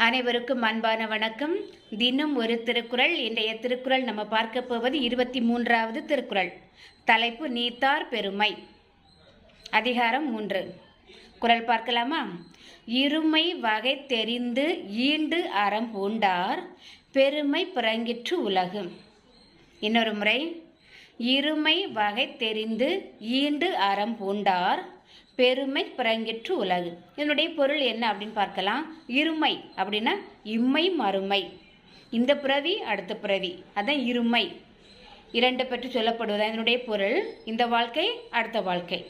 அனைவருக்கும் அன்பான வணக்கம். தினம் ஒரு திருக்குறள். இன்றைய திருக்குறள் நம்ம பார்க்க போவது 23வது திருக்குறள். தலைப்பு நீத்தார் பெருமை. அதிகாரம் 3. குறள் பார்க்கலாமா? இருமை வகை தெரிந்து ஈண்டு அறம் பூண்டார் பெருமை பிறங்கிற்று உலகு. இன்னொரு முறை. இருமை வகை தெரிந்து ஈண்டு அறம் பூண்டார் பெருமை பிறங்கிற்று உலகு. இதனுடைய பொருள் என்ன அப்படின்னு பார்க்கலாம். இருமை அப்படின்னா இம்மை மறுமை, இந்த பிறவி அடுத்த பிறவி, அதான் இருமை. இரண்டு பற்றி சொல்லப்படுவது இதனுடைய பொருள். இந்த வாழ்க்கை அடுத்த வாழ்க்கை.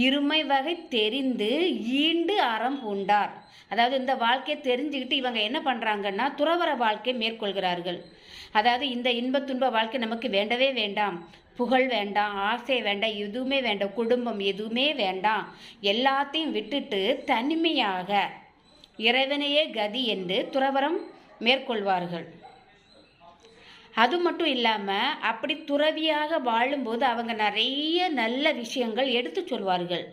இருமை வகை தெரிந்து ஈண்டு அறம் பூண்டார், அதாவது இந்த வாழ்க்கையை தெரிஞ்சுக்கிட்டு இவங்க என்ன பண்ணுறாங்கன்னா துறவற வாழ்க்கை மேற்கொள்கிறார்கள். அதாவது இந்த இன்ப துன்ப வாழ்க்கை நமக்கு வேண்டவே வேண்டாம், புகழ் வேண்டாம், ஆசை வேண்டாம், எதுவுமே வேண்டாம், குடும்பம் எதுவுமே வேண்டாம், எல்லாத்தையும் விட்டுட்டு தனிமையாக இறைவனையே கதி என்று துறவறம் மேற்கொள்வார்கள். அது மட்டும் இல்லாமல் அப்படி துறவியாக வாழும்போது அவங்க நிறைய நல்ல விஷயங்கள் எடுத்து சொல்வார்கள்.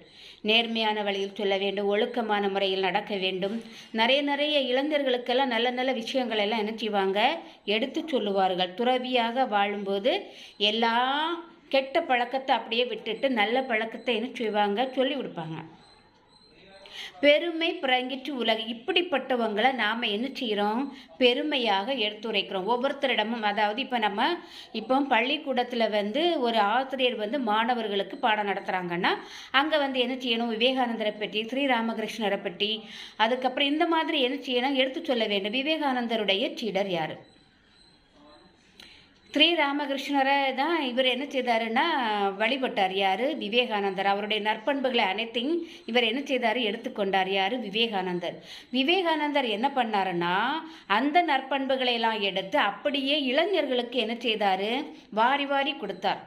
நேர்மையான வழியில் சொல்ல வேண்டும், ஒழுக்கமான முறையில் நடக்க வேண்டும். நிறைய இளைஞர்களுக்கெல்லாம் நல்ல நல்ல விஷயங்கள் எல்லாம் என்ன செய்வாங்க, எடுத்து சொல்லுவார்கள். துறவியாக வாழும்போது எல்லா கெட்ட பழக்கத்தை அப்படியே விட்டுட்டு நல்ல பழக்கத்தை என்ன செய்வாங்க, சொல்லி கொடுப்பாங்க. பெருமை பிறங்கிற்று உலகு. இப்படிப்பட்டவங்களை நாம் என்ன செய்கிறோம், பெருமையாக எடுத்துரைக்கிறோம் ஒவ்வொருத்தரிடமும். அதாவது இப்போ பள்ளிக்கூடத்தில் ஒரு ஆசிரியர் மாணவர்களுக்கு பாடம் நடத்துகிறாங்கன்னா அங்கே என்ன செய்யணும், விவேகானந்தரை பற்றி, ஸ்ரீராமகிருஷ்ணரை பற்றி, அதுக்கப்புறம் இந்த மாதிரி என்ன செய்யணும், எடுத்து சொல்ல வேண்டும். விவேகானந்தருடைய சீடர் யார்? ஸ்ரீராமகிருஷ்ணரை தான் இவர் என்ன செய்தாருன்னா வழிபட்டார். யார்? விவேகானந்தர். அவருடைய நற்பண்புகளை அனைத்தையும் இவர் என்ன செய்தார், எடுத்துக்கொண்டார். யார்? விவேகானந்தர். விவேகானந்தர் என்ன பண்ணாருன்னா அந்த நற்பண்புகளை எல்லாம் எடுத்து அப்படியே இளைஞர்களுக்கு என்ன செய்தார், வாரி வாரி கொடுத்தார்.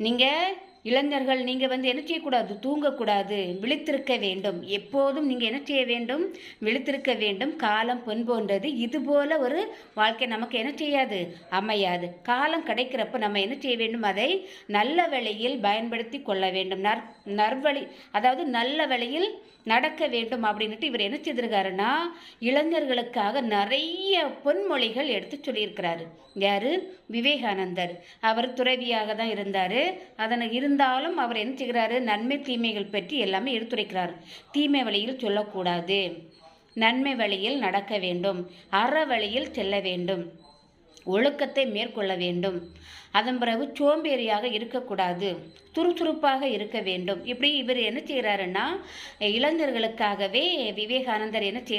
நீங்கள் இளைஞர்கள் நீங்கள் என்ன செய்யக்கூடாது, தூங்கக்கூடாது, விழித்திருக்க வேண்டும். எப்போதும் நீங்கள் என்ன செய்ய வேண்டும், விழித்திருக்க வேண்டும். காலம் பொன் போன்றது. இதுபோல் ஒரு வாழ்க்கை நமக்கு என்ன செய்யாது, அமையாது. காலம் கிடைக்கிறப்ப நம்ம என்ன செய்ய வேண்டும், அதை நல்ல வழியில் பயன்படுத்தி கொள்ள வேண்டும். நற்வழி, அதாவது நல்ல வழியில் நடக்க வேண்டும் அப்படின்ட்டு இவர் என்ன செய்திருக்காருன்னா இளைஞர்களுக்காக நிறைய பொன்மொழிகள் எடுத்து சொல்லியிருக்கிறாரு. யார்? விவேகானந்தர். அவர் துறவியாக தான் இருந்தார். அதனை இருந்தாலும் அவர் என்ன செய்கிறாரு, நன்மை தீமைகள் பற்றி எல்லாமே எடுத்துரைக்கிறார். தீமை வழியில் சொல்லக்கூடாது, நன்மை வழியில் நடக்க வேண்டும், அற வழியில் செல்ல வேண்டும், ஒழுக்கத்தை மேற்கொள்ள வேண்டும். அதன் பிறகு சோம்பேறியாக இருக்கக்கூடாது, சுறுசுறுப்பாக இருக்க வேண்டும். இப்படி இவர் என்ன செய்கிறாருன்னா இளைஞர்களுக்காகவே விவேகானந்தர் என்ன செய்ய